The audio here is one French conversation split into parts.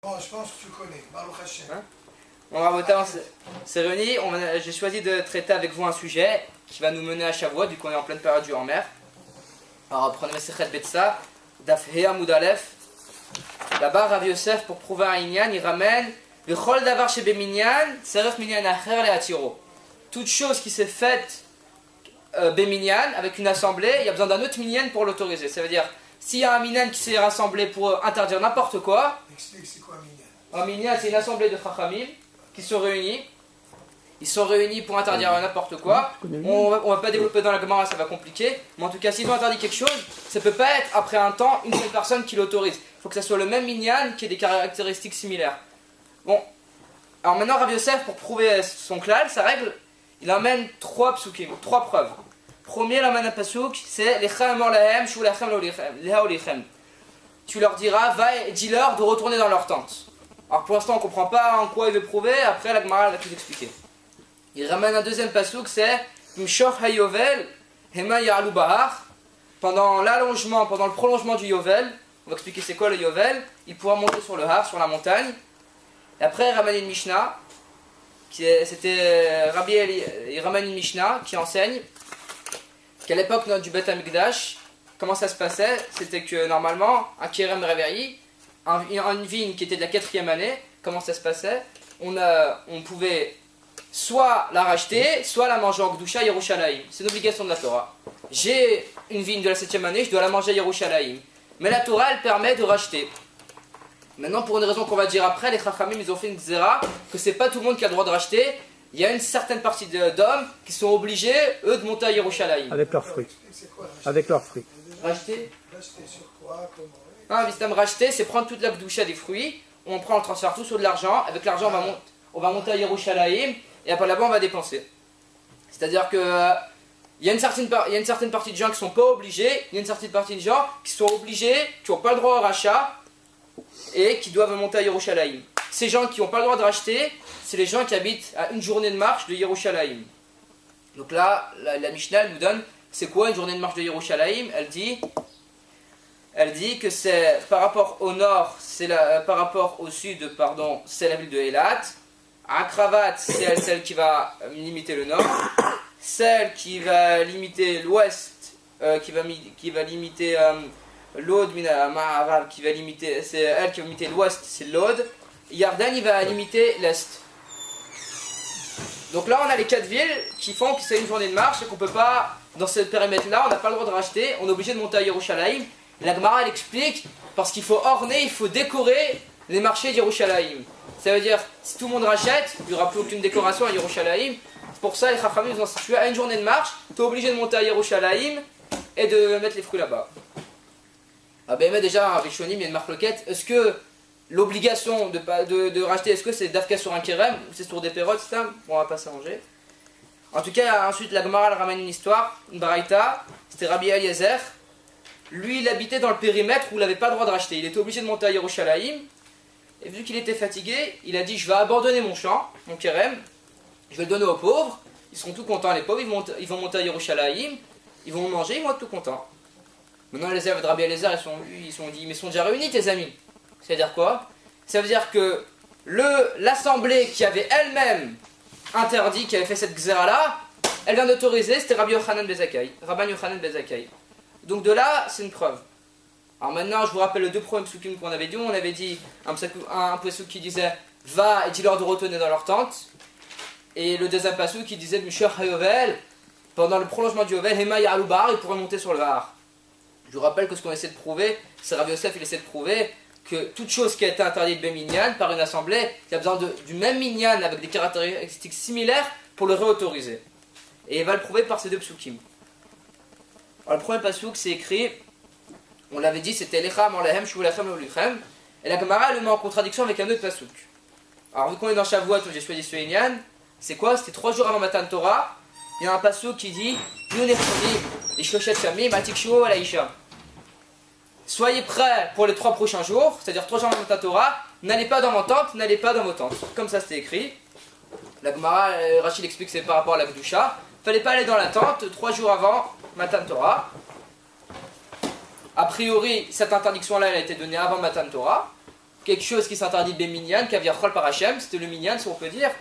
Bon, je pense que tu connais, Baruch Hashem. Hein? Bon, Rabotai, on s'est réunis. J'ai choisi de traiter avec vous un sujet qui va nous mener à Shavuot, vu qu'on est en pleine période du Homer. Alors, prenez Mesechet Betsa, Daf Hea Amud Aleph. Là-bas, Rav Yosef, pour prouver un Inyan, il ramène V'chol davar shebe minyan, tzarech minyan acher le'atiro. Toute chose qui s'est faite Béminyan, avec une assemblée, il y a besoin d'un autre minyan pour l'autoriser. Ça veut dire, s'il y a un minyan qui s'est rassemblé pour interdire n'importe quoi, explique c'est quoi un minyan. Un minyan, c'est une assemblée de chachamim qui sont réunis. Ils sont réunis pour interdire n'importe quoi. On va pas développer dans la Gemara, ça va compliquer. Mais en tout cas, s'ils ont interdit quelque chose, ça peut pas être après un temps une seule personne qui l'autorise. Il faut que ça soit le même minyan qui ait des caractéristiques similaires. Bon, alors maintenant Rav Yosef, pour prouver son klal, sa règle, il amène trois psukim, trois preuves. Premier, il amène un pasuk, c'est Lechem or lahem, shu lechem leha olichem. Tu leur diras, va et dis-leur de retourner dans leur tente. Alors pour l'instant, on ne comprend pas en quoi il veut prouver, après la Gemara va tout expliquer. Il ramène un deuxième pasuk, c'est Mshoch hayovel, hema ya'alu bahar. Pendant l'allongement, pendant le prolongement du yovel, on va expliquer c'est quoi le yovel, il pourra monter sur le har, sur la montagne. Et après, il ramène une Mishnah, c'était Rabbi Eli, il ramène une Mishnah qui enseigne qu'à l'époque du Beth Amikdash, comment ça se passait, c'était que normalement, un Kerem Reverie, une vigne qui était de la 4e année, comment ça se passait, on pouvait soit la racheter, soit la manger en Gdusha Yerushalayim. C'est une obligation de la Torah. J'ai une vigne de la 7e année, je dois la manger à Yerushalayim. Mais la Torah, elle permet de racheter. Maintenant, pour une raison qu'on va dire après, les Chachamim, ils ont fait une zera, que c'est pas tout le monde qui a le droit de racheter. Il y a une certaine partie d'hommes qui sont obligés, eux, de monter à Yerushalayim. Avec leurs fruits. Avec leurs fruits. Racheter? Racheter sur quoi? Comment? Ah, Vistam, racheter, c'est prendre toute la Gdusha des fruits, on prend, on transfère tout sur de l'argent, avec l'argent, on va monter à Yerushalayim, et après là-bas, on va dépenser. C'est-à-dire que il y a une certaine partie de gens qui ne sont pas obligés, il y a une certaine partie de gens qui sont obligés, qui n'ont pas le droit au rachat, et qui doivent monter à Yerushalayim. Ces gens qui n'ont pas le droit de racheter, c'est les gens qui habitent à une journée de marche de Yerushalayim. Donc là, la Mishnah elle nous donne, c'est quoi une journée de marche de Yerushalayim? Elle dit que c'est par rapport au nord, par rapport au sud, pardon, c'est la ville de Eilat. Akravat, c'est celle qui va limiter le nord. Celle qui va limiter l'ouest, qui va limiter l'Aude, qui va limiter, c'est elle qui va limiter l'ouest, c'est l'Aude. Yarden, il va limiter l'est. Donc là, on a les 4 villes qui font que c'est une journée de marche et qu'on peut pas, dans ce périmètre-là, on n'a pas le droit de racheter, on est obligé de monter à Yerushalayim. La Gemara, elle explique, parce qu'il faut orner, il faut décorer les marchés d'Yerushalayim. Ça veut dire, si tout le monde rachète, il n'y aura plus aucune décoration à Yerushalayim. C'est pour ça, les Chachamim ont institué à une journée de marche, tu es obligé de monter à Yerushalayim et de mettre les fruits là-bas. Ah ben mais déjà, avec Shonim, il y a une marque loquette. Est-ce que l'obligation de racheter, est-ce que c'est d'Afka sur un Kerem ou c'est sur des pérotes? On va pas s'arranger. En tout cas, ensuite, la Gemara elle ramène une histoire, une baraïta. C'était Rabbi Eliezer. Lui, il habitait dans le périmètre où il n'avait pas le droit de racheter. Il était obligé de monter à Yerushalayim. Et vu qu'il était fatigué, il a dit, je vais abandonner mon champ, mon Kerem. Je vais le donner aux pauvres. Ils seront tout contents, les pauvres. Ils vont monter à Yerushalayim. Ils vont manger, ils vont être tout contents. Maintenant, les élèves de Rabbi Eliezer, ils sont dit, mais ils sont déjà réunis, tes amis. Ça veut dire quoi? Ça veut dire que l'assemblée qui avait elle-même interdit, qui avait fait cette xéra-là, elle vient d'autoriser, c'était Rabbi Yochanan ben Zakkai, Rabban Yochanan ben Zakkai. Donc de là, c'est une preuve. Alors maintenant, je vous rappelle les deux premiers psukim qu'on avait dit. On avait dit un pasuk qui disait, va et dis-leur de retourner dans leur tente. Et le deuxième pasuk qui disait, Mishor Hayovel, pendant le prolongement du Yovel, Hema Ya'alu Bahar, il pourrait monter sur le Har. Je vous rappelle que ce qu'on essaie de prouver, c'est Rav Yosef, il essaie de prouver que toute chose qui a été interdite de minyan par une assemblée, il y a besoin du même minyan avec des caractéristiques similaires pour le réautoriser. Et il va le prouver par ces deux psukim. Alors le premier pasuk, c'est écrit, on l'avait dit, c'était Lecham or lahem, shu lechem leolichem. Et la Gemara le met en contradiction avec un autre pasuk. Alors vu qu'on est dans Shavuot où j'ai choisi ce minyan, c'est quoi? C'était 3 jours avant Matan Torah. Il y a un pasuk qui dit, soyez prêts pour les 3 prochains jours, c'est-à-dire 3 jours avant Matan Torah, n'allez pas dans vos tentes, n'allez pas dans vos tentes. Comme ça c'était écrit. La Gemara, Rachid explique que c'est par rapport à la Gdusha. Il ne fallait pas aller dans la tente 3 jours avant Matan Torah. A priori, cette interdiction-là, elle a été donnée avant Matan Torah. quelque chose qui s'interdit de Minyan, Kaviar Chol par Hachem, c'était le Minyan, si on peut dire.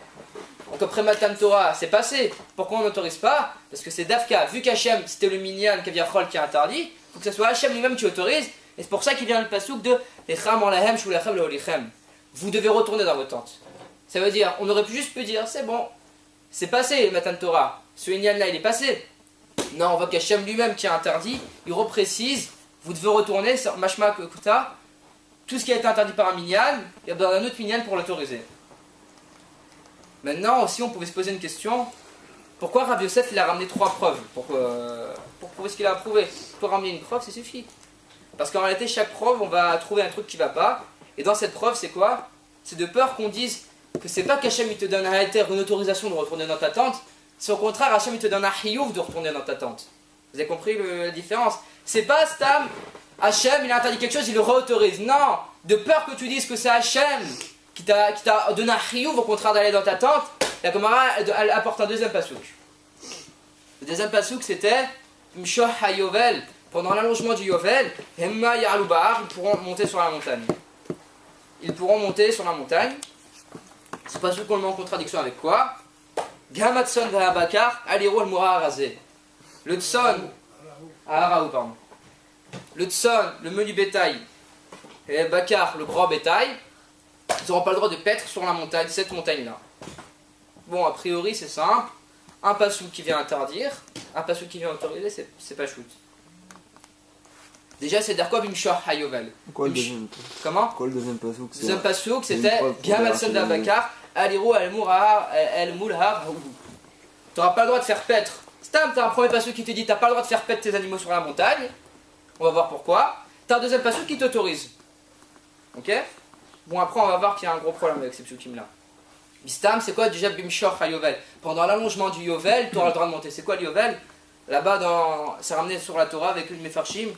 Donc après Matan Torah, c'est passé. Pourquoi on n'autorise pas? Parce que c'est Dafka, vu qu'Hachem c'était le Minyan, Kaviar Chol qui est interdit, il faut que ce soit Hachem lui-même qui autorise. Et c'est pour ça qu'il vient le pasouk de Echam en lahem, Shulechem leolichem. Vous devez retourner dans vos tentes. Ça veut dire, on aurait pu juste dire, c'est bon, c'est passé Matan Torah. Ce Minyan là, il est passé. Non, on voit qu'Hachem lui-même qui a interdit, il reprécise, vous devez retourner sur Mashma Kuta. Tout ce qui a été interdit par un minyan, il y a besoin d'un autre minyan pour l'autoriser. Maintenant aussi on pouvait se poser une question, pourquoi Rav Yosef il a ramené 3 preuves pour prouver ce qu'il a approuvé? Pour ramener une preuve, ça suffit. Parce qu'en réalité chaque preuve on va trouver un truc qui va pas, et dans cette preuve c'est quoi? C'est de peur qu'on dise que c'est pas qu'Hachem il te donne un alter, une autorisation de retourner dans ta tente, c'est au contraire Hachem il te donne un hiyuv de retourner dans ta tente. Vous avez compris la différence? C'est pas Stam, Hachem il a interdit quelque chose, il le réautorise. Non, de peur que tu dises que c'est Hachem qui t'a donné un chiyuv au contraire d'aller dans ta tente, la Gemara elle apporte un deuxième pasouk. Le deuxième pasouk c'était Mshoh HaYovel. Pendant l'allongement du Yovel, Hemma Ya'alu Ba'ar, ils pourront monter sur la montagne. Ils pourront monter sur la montagne. Ce pasouk on le met en contradiction avec quoi? Gamatson V'Habakar, Aliru al-Mura Arazé. Le Tson, Aharaou pardon. Le Tson, le menu bétail, et le Bakar, le grand bétail, ils n'auront pas le droit de paître sur la montagne, cette montagne-là. Bon, a priori, c'est simple. Un pasouk qui vient interdire, un pasouk qui vient autoriser, c'est pas shoot. Déjà, c'est d'Arkov Imshor Hayovel. Quoi le deuxième? Comment? Quoi le deuxième pasouk? Le deuxième pasouk, c'était Gamatson d'Abakar, Aliru al-Mulhar. Tu n'auras pas le droit de faire paître. Stam, tu as un premier pasouk qui te dit tu n'as pas le droit de faire paître tes animaux sur la montagne. On va voir pourquoi. Tu as un deuxième pasouk qui t'autorise. Ok? Bon, après, on va voir qu'il y a un gros problème avec ces psukim-là. Bistam, c'est quoi déjà Bimshor Hayovel? Pendant l'allongement du Yovel, tu auras le droit de monter. C'est quoi le Yovel? Là-bas, c'est ramené sur la Torah avec le Mefarshim.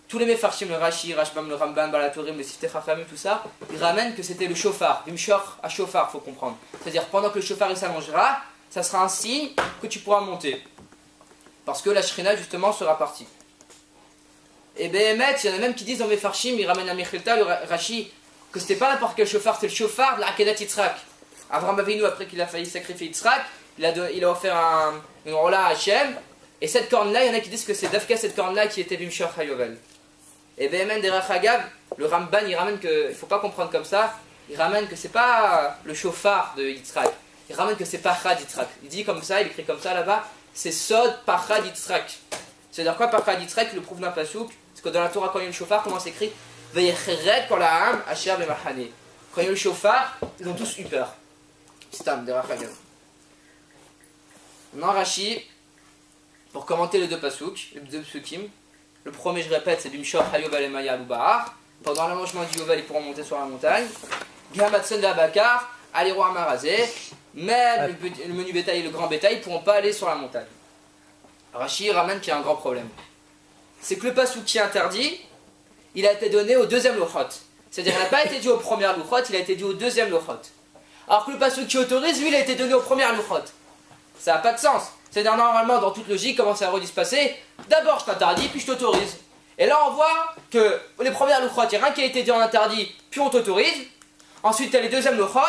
Tous les Mefarshim, le Rashi, Rashbam, le Ramban, Balatorim, le Sifteh Chachamim, tout ça, ils ramènent que c'était le shofar. Bimshor à shofar, faut comprendre. C'est-à-dire, pendant que le shofar il s'allongera, ça sera un signe que tu pourras monter. Parce que la Shrina, justement, sera partie. Et Behemet, il y en a même qui disent dans Mefarshim, ils ramènent à Mechilta, le Rashi, que c'était pas n'importe quel shofar, c'est le shofar de la Akedat Yitzhak. Avraham Avinu, après qu'il a failli sacrifier Yitzhak, il a offert une rola à Hachem, et cette corne-là, il y en a qui disent que c'est Dafka cette corne-là qui était Bimshor Hayovel. Et Behemet Derech Hagav, le Ramban, il ramène que, il faut pas comprendre comme ça, il ramène que c'est pas le shofar de Yitzhak, il ramène que c'est Pachad Yitzhak. Il dit comme ça, il écrit comme ça là-bas, c'est Sod Pachad Yitzhak. C'est-à-dire quoi Pachad Yitzhak, le prouve d'un pasouk, parce que dans la Torah, quand il y a le shofar, comment c'est écrit? Veyecheret kol ha'am asher b'machane. Quand il y a le shofar, ils ont tous eu peur. Stam, Derech Hagav. Non, Rashi, pour commenter les deux pasouks, les deux psukim, le premier, je répète, c'est Bimshor Hayovel et Maya Loubar. Pendant l'allongement du Yovel, ils pourront monter sur la montagne. Gamatson d'Abakar, Aliru Amarazé. Même le menu bétail et le grand bétail ne pourront pas aller sur la montagne. Rashi ramène qu'il y a un grand problème. C'est que le pasouk qui est interdit, il a été donné au deuxième lochot. C'est-à-dire qu'il n'a pas été dit au premier lochot, il a été dit au deuxième lochot. Alors que le pasouk qui autorise, lui, il a été donné au premier lochot. Ça n'a pas de sens. C'est-à-dire normalement, dans toute logique, comment ça aurait dû se passer? D'abord, je t'interdis, puis je t'autorise. Et là, on voit que les premières lochot, il y a rien qui a été dit en interdit, puis on t'autorise. Ensuite, tu as les deuxièmes lochot,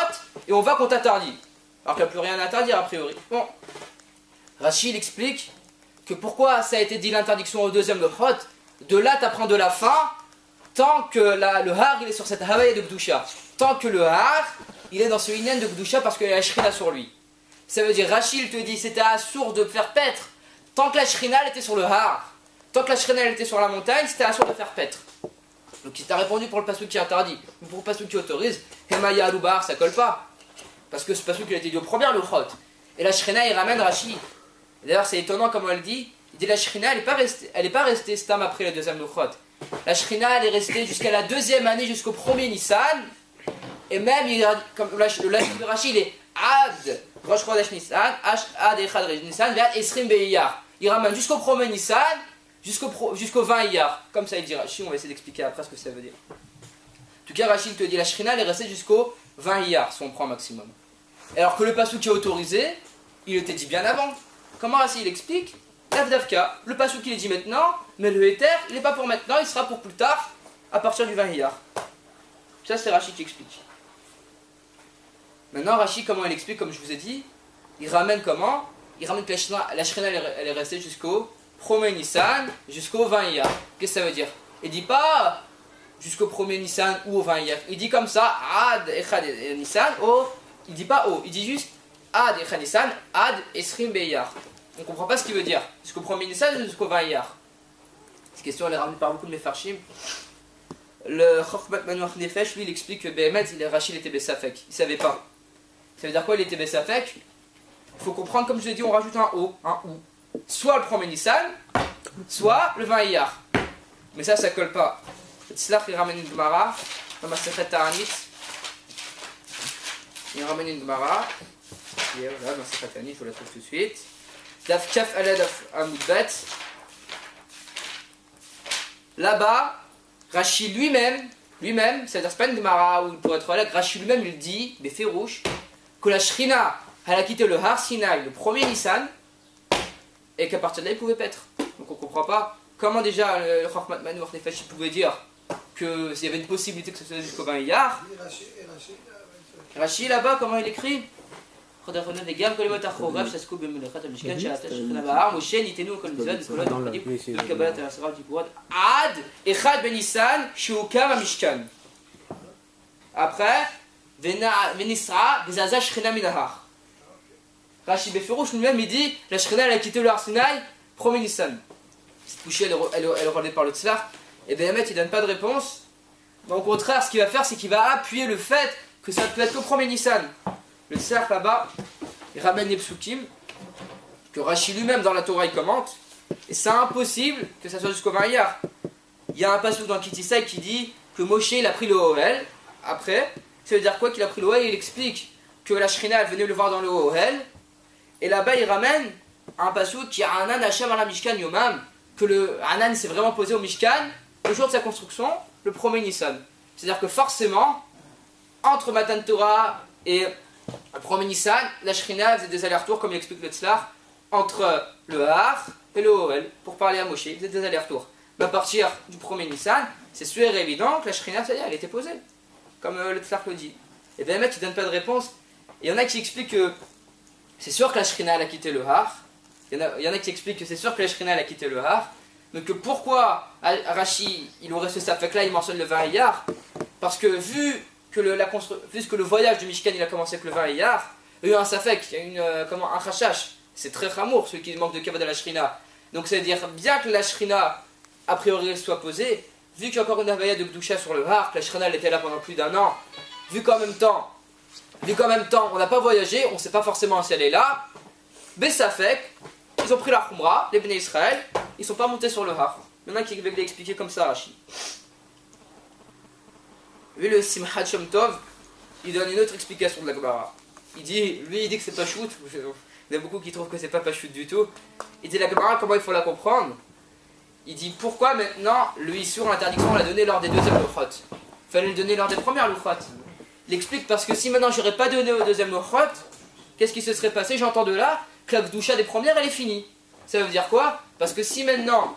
et on voit qu'on t'interdit. Alors qu'il n'y a plus rien à interdire, a priori. Bon. Rachid explique que pourquoi ça a été dit l'interdiction au deuxième lochot. De là, tu apprends de la fin, tant que le har, il est sur cette Havaya de Gdusha. Tant que le har, il est dans ce Inyan de Gdusha parce qu'il y a la Shrina sur lui. Ça veut dire, Rachid te dit, c'était assourd de faire paître. Tant que la Shrina, elle était sur le har. Tant que la Shrina, elle était sur la montagne, c'était assourd de faire paître. Donc il t'a répondu pour le pasouk qui est interdit. Mais pour le pasouk qui autorise, Hemaya Aloubar, ça colle pas. Parce que ce pasouk, il a été dit au premier lochot. Et la Shrina, il ramène Rachid. D'ailleurs, c'est étonnant comme elle dit. Il dit, la Shrina, elle n'est pas restée stam après le deuxième lochot. La Shrina, elle est restée jusqu'à la deuxième année, jusqu'au premier Nissan. Et même, comme le lashon de Rachid, il est Ad, Rosh Chodesh Nissan, Ad Echad Nissan, Ve'ad Esrim Be'iyar. Il ramène jusqu'au premier Nissan, jusqu'au 20 Iyar. Comme ça, il dit Rachid, on va essayer d'expliquer après ce que ça veut dire. En tout cas, Rachid te dit, la Shrina, elle est restée jusqu'au 20 Iyar, si on prend maximum. Alors que le pasouk qui est autorisé, il était dit bien avant. Comment Rachid il explique? Dafka, le pasouk il est dit maintenant, mais le éther, il n'est pas pour maintenant, il sera pour plus tard, à partir du 20 Iyar. Ça, c'est Rashi qui explique. Maintenant, Rashi, comment il explique, comme je vous ai dit, il ramène comment? Il ramène que la Shrina, elle est restée jusqu'au 1er Nissan, jusqu'au 20 Iyar. Qu'est-ce que ça veut dire? Il dit pas jusqu'au 1er Nissan ou au 20 Iyar. Il dit comme ça, Ad Echad Nissan, il dit pas il dit juste Ad Echad Nissan, Ad Esrim Beyar. On comprend pas ce qu'il veut dire. Jusqu'au 1er Nissan ou jusqu'au 20 Iyar. Cette question, elle est ramenée par beaucoup de Mefarshim. Le Chokhmat Manouach Nefesh, lui, il explique que Behemet, Rachid était Bessafek. Il savait pas. Ça veut dire quoi, il était Bessafek? Il faut comprendre, comme je l'ai dit, on rajoute un O, un OU. Soit le 1er Nissan, soit le 20 Iyar. Mais ça colle pas. Tzlach, il ramène une Gemara, dans ma Sechet Ta'anit. Il ramène une Gemara. Et voilà, dans Sechet Ta'anit, je vous la trouve tout de suite. Daf Kaf Alad Amoudbet. Là-bas, Rashi lui-même, c'est-à-dire c'est pas une Gemara ou pour être honnête, Rashi lui-même il dit, des férouches, que la Shrina, elle a quitté le Har Sinai le 1er Nissan, et qu'à partir de là il pouvait paître. Donc on comprend pas comment déjà le Chokhmat Manouach Nefesh pouvait dire qu'il y avait une possibilité que ce soit jusqu'au 20 Iyar. Rashi là-bas, comment il écrit? Dans le après, Venisra, Bezaza Shrina Minahar. Rashi Beferouch lui-même il dit la Shrina elle a quitté le Har Sinai, 1er Nissan. Cette couchée elle est relevée par le Tzlach. Et Behemet il donne pas de réponse. Mais au contraire, ce qu'il va faire, c'est qu'il va appuyer le fait que ça peut être qu'au 1er Nissan. Le Tzlach là-bas, il ramène les psukim que Rashi lui-même dans la Torah il commente. Et c'est impossible que ça soit jusqu'au 20 Iyar. Il y a un passage dans Kitissai qui dit que Moshe il a pris le Ohel. Après, ça veut dire quoi qu'il a pris le Ohel? Il explique que la Shrina elle venait le voir dans le Ohel. Et là-bas il ramène un passage qui a Anan Hashem ala Mishkan Yomam. Que le Anan s'est vraiment posé au Mishkan le jour de sa construction, le 1er Nissan. C'est-à-dire que forcément, entre Matan Torah et le 1er Nissan, la Shrina faisait des allers-retours, comme il explique le Tzlach, entre le Har et le Ohel, pour parler à Moshe. Il faisait des allers-retours. Mais à partir du 1er Nissan, c'est sûr et évident que la Shrina, ça y est, elle était posée. Comme le Tzlach le dit. Et bien, les mecs, ils ne donnent pas de réponse. Et il y en a qui expliquent que c'est sûr que la Shrina, elle a quitté le Har. Il y en a qui expliquent que c'est sûr que la Shrina, elle a quitté le Har. Donc pourquoi Rashi, il aurait ce safek-là, il mentionne le 20 Iyar? Parce que vu que le voyage du Mishkan il a commencé avec le 20 Iyar, il y a eu un safek, il y a eu un chachash. C'est très chamour, ceux qui manquent de kavod à la Shrina. Donc c'est à dire, bien que la Shrina, a priori, elle soit posée, vu qu'il y a encore une avaya de Gdusha sur le Har, que la Shrina elle était là pendant plus d'un an, vu qu'en même temps, on n'a pas voyagé, on ne sait pas forcément si elle est là, Bessafek, ils ont pris la Khumra, les Bnei Israël, ils ne sont pas montés sur le Har. Il y en a qui veulent l'expliquer comme ça, Rashi. Lui, le Simchat Shem Tov, il donne une autre explication de la Gemara. Il dit que c'est pas shoot. Il y en a beaucoup qui trouvent que c'est pas shoot du tout. Il dit la Gemara, comment il faut la comprendre? Il dit pourquoi maintenant le Issour, l'interdiction, on l'a donné lors des deuxièmes Luchot. Il fallait le donner lors des premières Luchot. Il explique parce que si maintenant j'aurais pas donné aux deuxième Luchot, qu'est-ce qui se serait passé? J'entends de là que la Gdusha des premières elle est finie. Ça veut dire quoi? Parce que si maintenant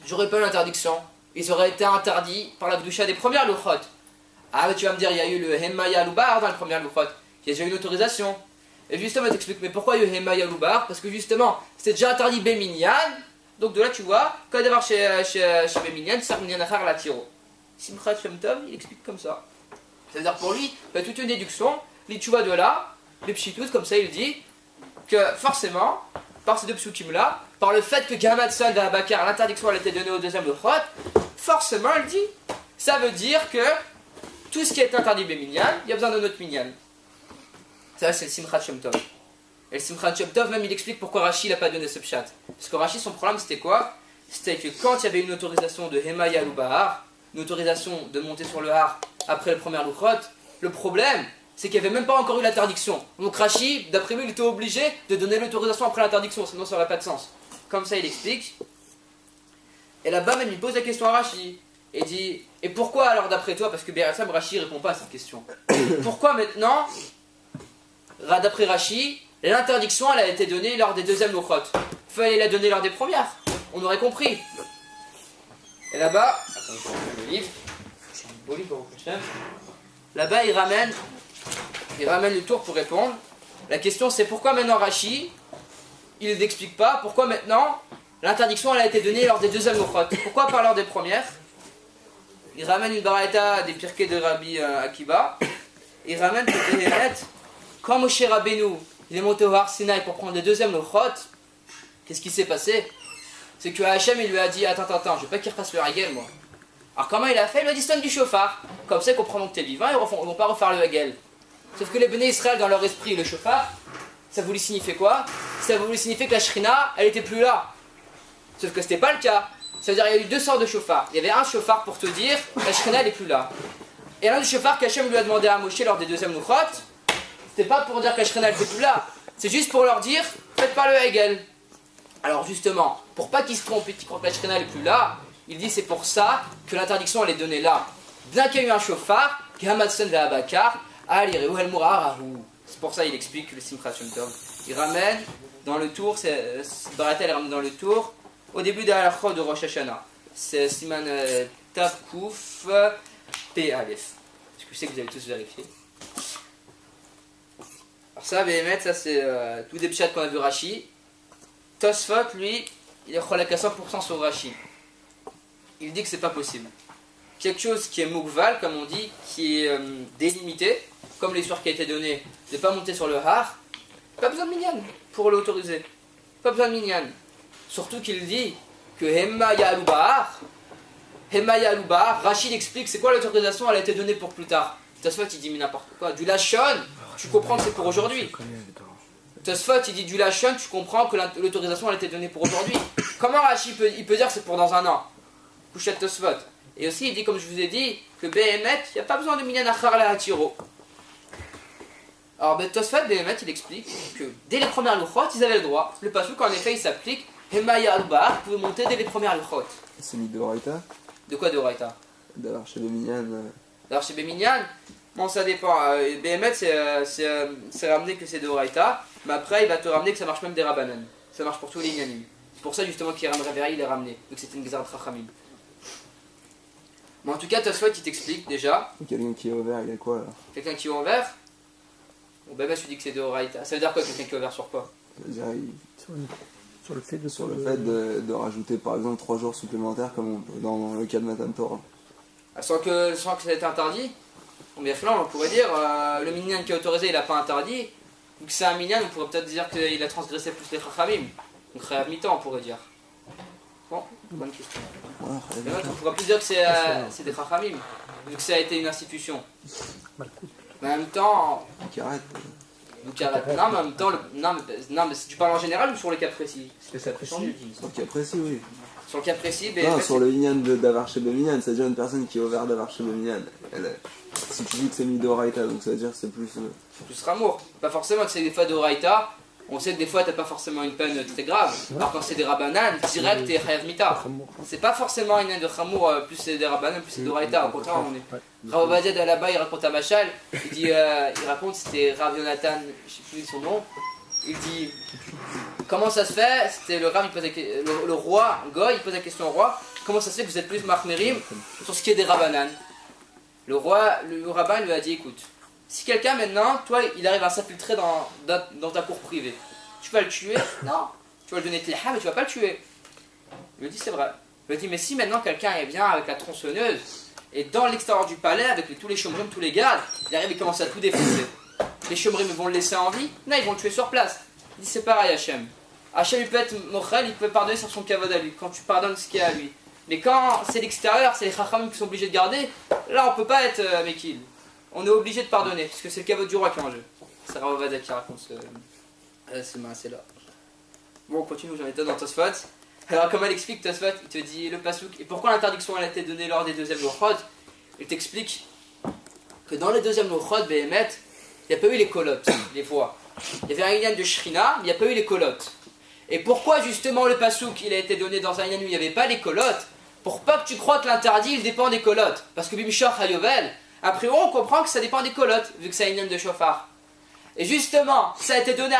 j'aurais pas l'interdiction, ils auraient été interdits par la Gdusha des premières Luchot. Ah mais tu vas me dire, il y a eu le Hemaya Loubar dans la première Luchot. Il y a déjà eu une autorisation. Et justement, il t'explique, mais pourquoi il y a eu Hemaya Loubar? Parce que justement, c'était déjà interdit Beminyan. Donc de là, tu vois, quand il y a chez Beminyan, ça revient à la tiro. Simchat Shem Tov, il explique comme ça. C'est-à-dire pour lui, il y a toute une déduction. Les tu vois de là, les pchitous, comme ça, il dit que forcément, par ces deux psukim-là, par le fait que Gamad Sal à Bakar, l'interdiction elle a été donnée au deuxième Luchot, forcément, il dit, ça veut dire que tout ce qui est interdit Beminyan, il y a besoin d'un autre Minyan. Ça, c'est le Simchat Shem Tov. Et le Simchat Shem Tov, même, il explique pourquoi Rashi n'a pas donné ce pshat. Parce que Rashi, son problème, c'était quoi? C'était que quand il y avait une autorisation de Hemaya ou Bahar, une autorisation de monter sur le Har après le premier Luchot, le problème, c'est qu'il n'y avait même pas encore eu l'interdiction. Donc Rashi, d'après lui, il était obligé de donner l'autorisation après l'interdiction, sinon ça n'aurait pas de sens. Comme ça, il explique. Et là-bas, même, il pose la question à Rashi. Et dit, et pourquoi alors d'après toi, parce que Berassam Rashi répond pas à cette question, pourquoi maintenant, d'après Rashi, l'interdiction elle a été donnée lors des deuxièmes Luchot? Fallait la donner lors des premières, on aurait compris. Et là-bas, attends, je vais le livre, c'est un beau livre pour Là-bas, il ramène le tour pour répondre. La question c'est pourquoi maintenant Rashi, il n'explique pas pourquoi maintenant l'interdiction elle a été donnée lors des deuxièmes lochot. Pourquoi pas lors des premières? Il ramène une baraita des pirkei de Rabbi Akiva. Il ramène que Béhémet, quand Moshe Rabbeinu il est monté au Har Sinaï pour prendre les deuxièmes lochot, qu'est-ce qui s'est passé? C'est que Hachem il lui a dit attends, je veux pas qu'il refasse le Hagel moi. Alors comment il a fait? Il lui a dit sonne du chauffard. Comme ça qu'on prend donc tes vivants, ils ne vont pas refaire le Hagel. Sauf que les Béné Israël dans leur esprit, le chauffard, ça voulait signifier quoi? Ça voulait signifier que la Shrina, elle était plus là. Sauf que c'était pas le cas. Ça veut dire qu'il y a eu deux sortes de chauffards. Il y avait un chauffard pour te dire la Shrina elle est plus là. Et un autre chauffard qu'Hachem lui a demandé à Moshe lors des deuxièmes Luchot, c'était pas pour dire que la Shrina elle était plus là. C'est juste pour leur dire faites pas le Hegel. Alors justement, pour pas qu'ils se trompent et qu'ils croient que la Shrina elle est plus là, il dit c'est pour ça que l'interdiction elle est donnée là. Bien qu'il y ait eu un chauffard, Gamatson ve Abakar, c'est pour ça il explique le Simchat Yom Tov. Il ramène dans le tour, Baraita elle ramène dans le tour, au début de la halachot de Rosh Hashanah. C'est Siman Tav Kouf P Aleph. Est-ce que je sais que vous avez tous vérifié? Alors ça, Béhémet, ça c'est tous des pshats qu'on a vu Rashi. Tosfot, lui, il est cholak à 100% sur Rashi. Il dit que c'est pas possible. Quelque chose qui est moukval, comme on dit, qui est délimité, comme l'histoire qui a été donnée, de ne pas monter sur le har, pas besoin de minyan pour l'autoriser. Pas besoin de minyan. Surtout qu'il dit que Hemma Ya'alu Bahar, Rachid explique c'est quoi l'autorisation, elle a été donnée pour plus tard. Tosfot il dit mais n'importe quoi. Du Lashon, tu comprends que c'est pour aujourd'hui. Tosfot il dit du Lashon, tu comprends que l'autorisation elle a été donnée pour aujourd'hui. Comment Rachid il peut dire que c'est pour dans un an? Couchet Tosfot. Et aussi il dit comme je vous ai dit que Béhémet, il n'y a pas besoin de minyan achar la hatiro. Alors Tosfot, Béhémet il explique que dès les premières luchot ils avaient le droit. Le pasuk en effet il s'applique. Hemma Ya'alu Bahar pouvait monter dès les premières luchot. C'est mis de Horaïta? De quoi de Horaïta? D'avoir chez Béminyan. D'avoir chez Béminyan? Bon, ça dépend. Béhémet, c'est ramené que c'est de Horaïta, mais après, il va te ramener que ça marche même des Rabbanan. Ça marche pour tous les Inyanim. C'est pour ça, justement, qu'il il est ramené. Donc, c'était une Gzar Trachamim. Mais en tout cas, Tosfot, il t'explique déjà. Quelqu'un qui est ouvert, il y a quoi là? Quelqu'un qui est ouvert. Bon, Béhémet, je dis que c'est de Horaïta. Ça veut dire quoi, quelqu'un qui est ouvert sur quoi? Ça veut dire, Sur le fait de rajouter par exemple 3 jours supplémentaires comme dans le cas de Matan Torah. Sans que ça ait été interdit. Bon, bien sûr, on pourrait dire le minyan qui est autorisé il n'a pas interdit. Vu que c'est un minyan, on pourrait peut-être dire qu'il a transgressé plus les chachamim. Donc Chayav Mita on pourrait dire. Bon, bonne question. Ouais, On pourrait plus dire que c'est des chachamim. Vu que ça a été une institution. Mais en même temps. qui arrête. Donc, non, mais en même temps, non, mais si tu parles en général ou sur le cas précis? Parce que c'est précis. Sur le cas précis, oui. Sur le cas précis, non, sur le Inyan d'Avar chez Béminyan, c'est-à-dire une personne qui est ouverte d'Avar chez Béminyan. Si tu dis que c'est mis d'Oraïta, donc ça veut dire que c'est plus. Plus ramour. Pas forcément que c'est des fois d'Oraïta. On sait que des fois t'as pas forcément une peine très grave. Alors quand c'est des Rabbanan, direct t'es Chayav Mita. C'est pas forcément une de Chamour, plus c'est des Rabbanan, plus c'est d'Oraïta. Au contraire, on est. Rav Ovadia de là-bas, il raconte à Machal, il raconte, c'était Rav Yonatan, je sais plus son nom. Il dit comment ça se fait? C'était le Rav, le roi, Goy, il pose la question au roi. Comment ça se fait que vous êtes plus Mahmerim sur ce qui est des Rabbanan? Le rabbin lui a dit écoute. Si quelqu'un maintenant, toi, il arrive à s'infiltrer dans ta cour privée, tu vas le tuer? Non. Tu vas lui donner tlha, mais tu vas pas le tuer. Il lui dit c'est vrai. Il lui dit mais si maintenant quelqu'un vient avec la tronçonneuse et dans l'extérieur du palais avec tous les chomrim, tous les gardes, il arrive et commence à tout défoncer. Les chomrim vont le laisser en vie? Non, ils vont le tuer sur place. Il dit c'est pareil Hachem. Hachem il peut être mochel, il peut pardonner sur son kavod à lui, quand tu pardonnes ce qu'il y a à lui. Mais quand c'est l'extérieur, c'est les chachamim qui sont obligés de garder, là on peut pas être mekil. On est obligé de pardonner, parce que c'est le kavod du roi qui est en jeu. C'est Rav Ovadia qui raconte c'est là. Bon, on continue, j'en étais dans Tosfot. Alors, comme elle explique Tosfot, il te dit le pasouk. Et pourquoi l'interdiction elle a été donnée lors des deuxièmes lochot? Il t'explique que dans les deuxièmes lochot, Béhémet, il n'y a pas eu les colottes, les voix. Il y avait un inyan de Shrina, mais il n'y a pas eu les colottes. Et pourquoi justement le pasouk il a été donné dans un inyan où il n'y avait pas les colottes? Pour pas que tu crois que l'interdit il dépend des colottes. Parce que Bimshor Hayovel, après on comprend que ça dépend des colottes, vu que c'est un inyan de chauffard. Et justement, ça a été donné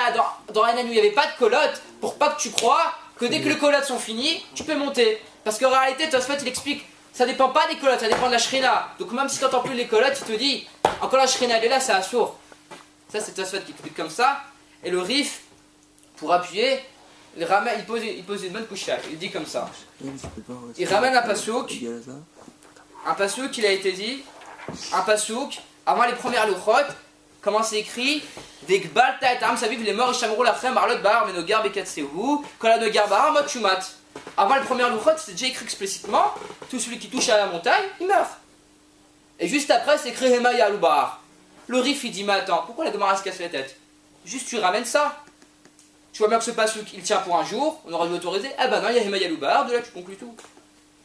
dans un inyan où il n'y avait pas de colottes, pour pas que tu crois que dès que les colottes sont finies, tu peux monter. Parce qu'en réalité, Tosfot il explique, ça dépend pas des colottes, ça dépend de la shrina. Donc même si tu n'entends plus les colottes, il te dit, Encore la Shrina elle est là, c'est assourd. Ça c'est Tosfot qui explique comme ça. Et le Rif, pour appuyer, il pose une bonne coucha. Il dit comme ça. Il ramène un pasouk qu'il a été dit, un pasouk, avant les premières louchot, comment c'est écrit, Vekbalta et Am Saviv, les morts, Ishamrou lachem, Arlot Bar, Menogar, Bekatsehu, Kola Nogar Bar, Mot Shumat. Avant les premières louchot, c'est déjà écrit explicitement, tout celui qui touche à la montagne, il meurt. Et juste après, c'est écrit Hema Yaloubar. Le Rif, il dit, mais attends, pourquoi la Gemara se casse la tête? Juste tu ramènes ça. Tu vois bien que ce pasouk, il tient pour un jour, on aurait dû l'autoriser. Ah bah non, il y a Hema Yaloubar, de là tu conclus tout.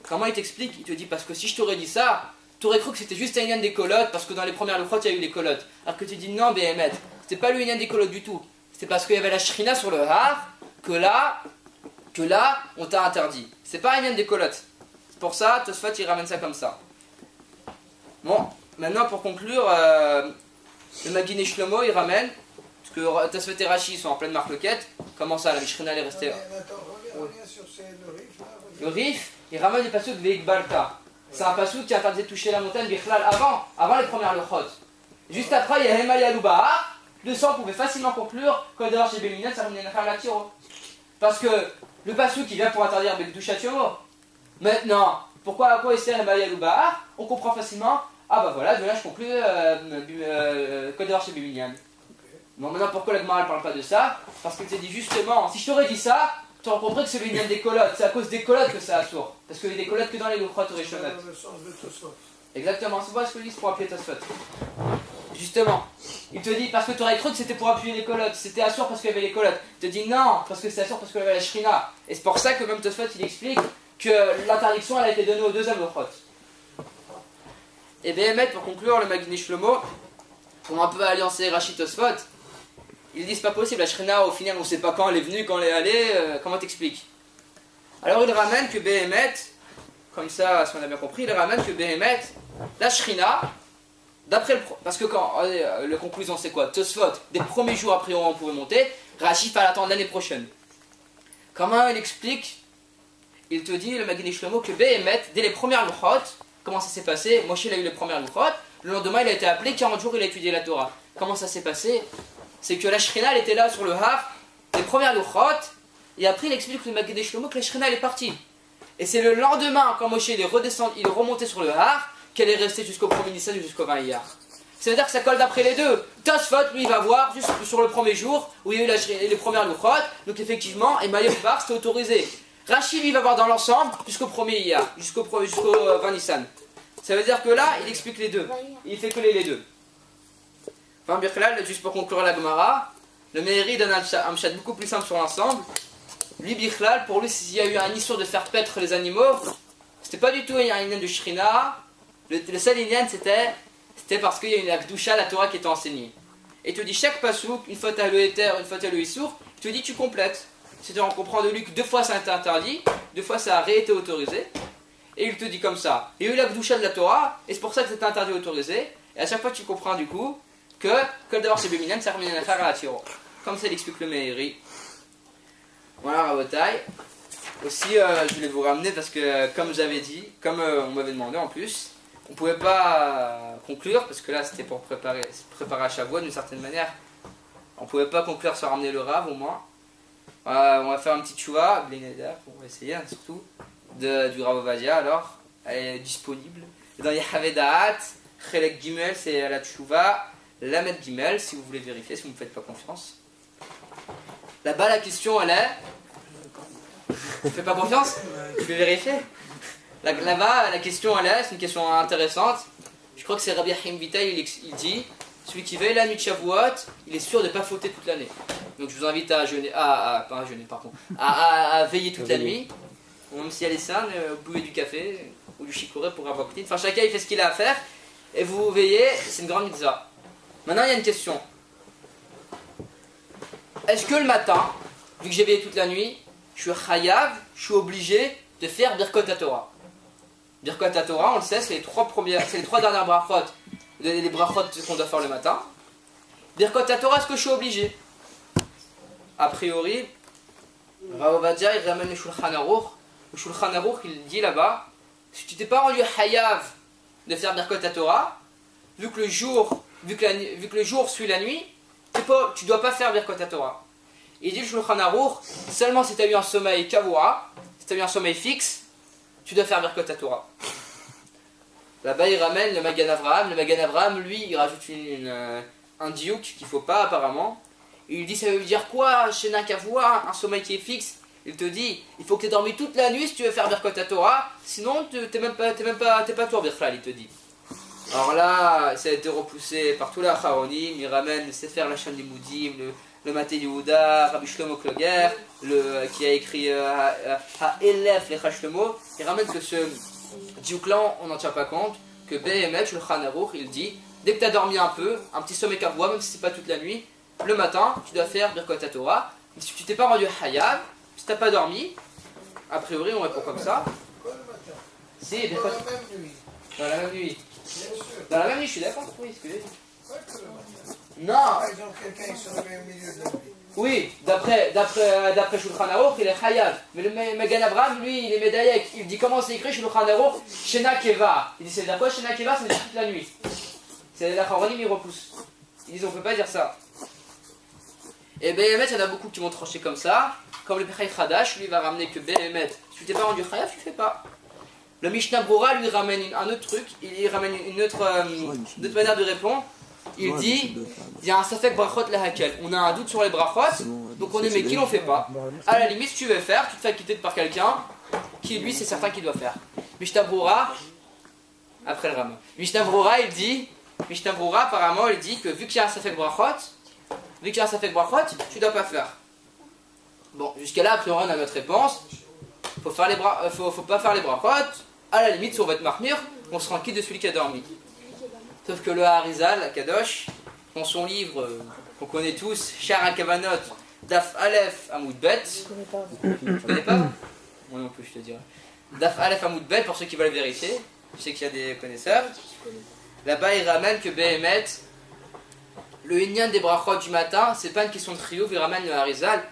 Comment il t'explique? Il te dit, parce que si je t'aurais dit ça, tu aurais cru que c'était juste un union des colottes, parce que dans les premières louchot, il y a eu les colottes. Alors que tu dis, non, Béhémet, c'était pas le union des colottes du tout. C'est parce qu'il y avait la Shrina sur le Har, que là, on t'a interdit. C'est pas un union des colottes. C'est pour ça, Tosfot, il ramène ça comme ça. Bon, maintenant pour conclure, le Magin et Shlomo, il ramène, parce que Tosfot et Rashi sont en pleine marloquette. Comment ça, la Shrina elle est restée là? Reviens sur le Rif. Là, Le Rif, il ramène du pasouk Veikbalta. C'est un pasouk qui interdisait de toucher la montagne Bichlal avant les premières lochot. Juste après, il y a Hema Yaloubar. De ça, on pouvait facilement conclure que d'ailleurs chez Béminan, ça revenait à faire la tiro. Parce que le pasouk, il vient pour interdire Bekdushat Yomo. Maintenant, pourquoi il sert Hema Yaloubar? On comprend facilement. Ah bah voilà, de là je conclue que d'ailleurs chez Béminan. Bon, maintenant, pourquoi la Gemara ne parle pas de ça? Parce qu'elle s'est dit justement, si je t'aurais dit ça, tu aurais compris que c'est l'union des colottes. C'est à cause des colottes que ça assourd. Parce qu'il y a des colottes que dans les louchot ou les c'est chonot. le sens de Tosfot. Exactement, c'est pas ce que disent pour appuyer Tosfot. Justement, il te dit parce que tu aurais cru que c'était pour appuyer les colottes, c'était assourd parce qu'il y avait les colottes. Il te dit non, parce que c'est assourd parce qu'il y avait la Shrina. Et c'est pour ça que même Tosfot il explique que l'interdiction elle a été donnée aux deuxième louchot. Et Béhémet, pour conclure, le Magin et Shlomo, pour un peu alliancer Rashi Tosfot, ils disent pas possible, la Shrina au final on sait pas quand elle est venue, quand elle est allée, comment t'expliques? Alors il ramène que Béhémet, comme ça si on a bien compris, il ramène que Béhémet, la Shrina, d'après parce que quand, la conclusion c'est quoi? Tosfot, des premiers jours a priori on pouvait monter, Rashi fallait attendre l'année prochaine. Comment il explique? Il te dit, le Magin et Shlomo, que Béhémet, dès les premières louchot, comment ça s'est passé? Moshe il a eu les premières louchot, le lendemain il a été appelé, 40 jours il a étudié la Torah. Comment ça s'est passé? C'est que la Shrina elle était là sur le Har, les premières louchot, et après il explique le Magin et Shlomo que la Shrina elle est partie. Et c'est le lendemain, quand Moshe il est remonté sur le Har, qu'elle est restée jusqu'au premier Nissan jusqu'au 20 Iyar. C'est-à-dire que ça colle d'après les deux. Tosfot, lui, il va voir juste sur le premier jour où il y a eu les premières louchot, donc effectivement, et Bar c'était autorisé. Rashi, lui, va voir dans l'ensemble jusqu'au premier Iyar, jusqu'au 20 Nissan. Ça veut dire que là, il explique les deux. Il fait coller les deux. Enfin, Birklal, juste pour conclure la Gemara, le Meiri donne un chat beaucoup plus simple sur l'ensemble. Lui, Birklal, pour lui, s'il y a eu un issur de faire paître les animaux, c'était pas du tout un inyan de Shrina. Le seul inyan, c'était parce qu'il y a une Akdusha, la Torah qui était enseignée. Et il te dit chaque pasouk, une fois à le Éther, une fois à le Issour, il te dit tu complètes. C'est-à-dire on comprend de lui que 2 fois ça a été interdit, 2 fois ça a réété autorisé. Et il te dit comme ça. Il y a eu l'Akdusha de la Torah, et c'est pour ça que c'était interdit autorisé. Et à chaque fois tu comprends du coup que d'abord c'est Béminan, ça remet à faire à la Tiro. Comme ça l'explique le Meiri. Voilà, Rabotai. Aussi, je voulais vous ramener parce que, comme j'avais dit, comme on m'avait demandé en plus, on ne pouvait pas conclure, parce que là c'était pour préparer à Shavuot d'une certaine manière. On ne pouvait pas conclure sans ramener le Rav au moins. On va faire un petit tchouva, Blineder, on va essayer surtout, du Rav Ovadia alors. Elle est disponible. Dans Yahaveh Da'at, Chelek Gimel, c'est la tchouva, Lamed Gimel, si vous voulez vérifier, si vous ne me faites pas confiance. Là-bas, la question elle est. Tu fais pas confiance? Tu peux vérifier? Là-bas, la question elle est, c'est une question intéressante. Je crois que c'est Rabbi Haim Vital, il dit celui qui veille la nuit de Shavuot, il est sûr de ne pas fauter toute l'année. Donc je vous invite à jeûner, à veiller toute la nuit. Même si elle est saine, buvez du café ou du chicorée pour avoir petite. Enfin, chacun il fait ce qu'il a à faire. Et vous veillez, c'est une grande mitzvah. Maintenant, il y a une question. Est-ce que le matin, vu que j'ai veillé toute la nuit, je suis chayav, je suis obligé de faire Birkot HaTorah? Birkot HaTorah, on le sait, c'est les 3 dernières brachot, les brachot qu'on doit faire le matin. Birkot HaTorah, est-ce que je suis obligé? A priori, Rav Ovadia, il ramène le Shulchan Aruch. Le Shulchan Aruch, il dit là-bas, si tu t'es pas rendu chayav de faire Birkot HaTorah, vu que le jour vu que le jour suit la nuit, tu dois pas faire Birkot Torah. Il dit le Shulchan Aruch, seulement si tu as eu un sommeil kavua, si tu as eu un sommeil fixe, tu dois faire Birkot Torah. Là-bas, il ramène le Magan Avraham. Le Magan Avraham, lui, il rajoute un diouk qu'il faut pas apparemment. Il lui dit, ça veut dire quoi, Shena Kavua, un sommeil qui est fixe? Il te dit, il faut que tu aies dormi toute la nuit si tu veux faire Birkot Torah, sinon t'es pas tour Birklal, il te dit. Alors là, ça a été repoussé par tous les Acharonim. Il ramène le Sefer Lachon Limoudim, le Maté Yehuda, Rabbi Shlomo Kloger, qui a écrit Ha'elef Lecha Shlomo. Il ramène que ce diouk-là, on n'en tient pas compte, que Behemet, le Shulchan Aruch, il dit, dès que tu as dormi un peu, un petit sommeil kavua, même si c'est pas toute la nuit, le matin, tu dois faire Birkot Torah. Mais si tu t'es pas rendu Hayab, si tu n'as pas dormi, a priori on répond comme ça. Quoi le matin? Si, Dans la même nuit. dans la même nuit. Bien sûr. Dans la même nuit, je suis d'accord, oui, ce que j'ai dit. Pas que le matin. Non, Par exemple, quelqu'un il se réveille au milieu de la nuit. oui, d'après Shulchan Aruch, il est Hayab. Mais le Magan Avraham, lui, il est Médaillek. Il dit comment c'est écrit Shulchan Aruch, Shena Keva. Il dit c'est d'accord, Shena Keva, c'est toute la nuit. C'est la Charonim, il repousse. Ils disent on peut pas dire ça. Et Behemet, il y en a beaucoup qui vont trancher comme ça. Comme le Pechai Khadash, lui va ramener que Behemet, si tu t'es pas rendu Hayab, tu le fais pas. Le Mishnah Brura lui ramène un autre truc, il ramène une autre manière de répondre. Il dit, il y a un Safek Brachot Lahakel. On a un doute sur les Brachot, donc on est mais qui l'on fait pas. À la limite, si tu veux faire, tu te fais quitter par quelqu'un qui lui c'est certain qu'il doit faire. Mishnah Brura, après le Rama. Mishnah Brura apparemment il dit que vu qu'il y a un Safek Brachot, tu dois pas faire. Bon, jusqu'à là, a priori on a notre réponse. Faut pas faire les Brachot. À la limite, si on va être marmire, on se rend quitte de celui qui a dormi. Sauf que le Harizal, la Kadosh, dans son livre qu'on connaît tous, Shar HaKavanot, Daf Aleph Amoud Bet. Tu connais pas? Moi non plus, je te dirais. Daf Aleph Amoud Bet, pour ceux qui veulent vérifier. Je sais qu'il y a des connaisseurs. Là-bas, il ramène que Behemet, le Inyan des Brachot du matin, c'est pas une question de trio, il ramène le Harizal.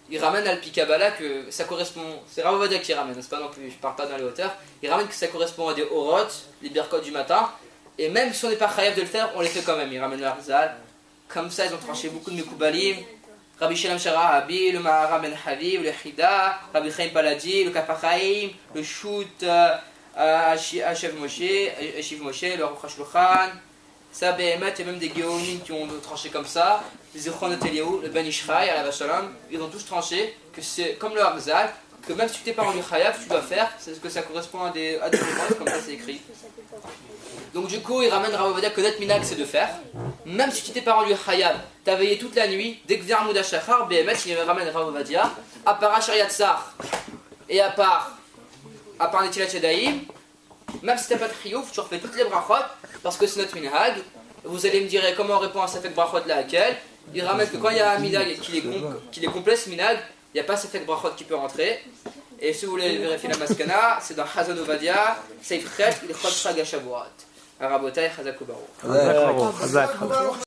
Il ramène Al Pikabala que ça correspond. C'est Rav Ovadia qui ramène, c'est pas non plus, je pars pas dans les hauteurs. Il ramène que ça correspond à des Orot, les Birkot du matin. Et même si on n'est pas chayav de le faire, on les fait quand même. Ils ramènent le Harizal. Comme ça, ils ont tranché beaucoup de Mekoubalim. Rabbi Shalom Sharahabi, le Mahara Ben Habib, le Hida, Rabbi Chaim Paladi, le Kapachaim, le Shoot, Ashiv Moshe, le Aruch HaShulchan. Ça, Behemet, il y a même des Géonim qui ont tranché comme ça. Les Zichron Oteliaou, le Ben Ishraï, Alav Shalom, ils ont tous tranché que c'est comme le Harizal, que même si tu t'es pas rendu chayav, tu dois faire, c'est que ça correspond à des réponses, comme ça c'est écrit. Donc du coup, il ramène Rav Ovadia que notre minag c'est de faire. Même si tu t'es pas rendu chayav, tu as veillé toute la nuit, dès que vient Amoud HaShachar, Behemet, il ramène Rav Ovadia, à part Asher Yatsar, et à part Netilat Yadayim, même si tu n'as pas de chiyuv, tu refais toutes les brachot, parce que c'est notre minhag. Vous allez me dire comment on répond à cette brachot là laquelle. Il ramène que quand il y a un minhag qu'il est complet ce minhag, il n'y a pas cette brachot qui peut rentrer. Et si vous voulez vérifier la maskana, c'est dans Hazon Ovadia, Seif Chet, il est Chod Shag HaShavuot. Arabotai, Chazak Ubaruch.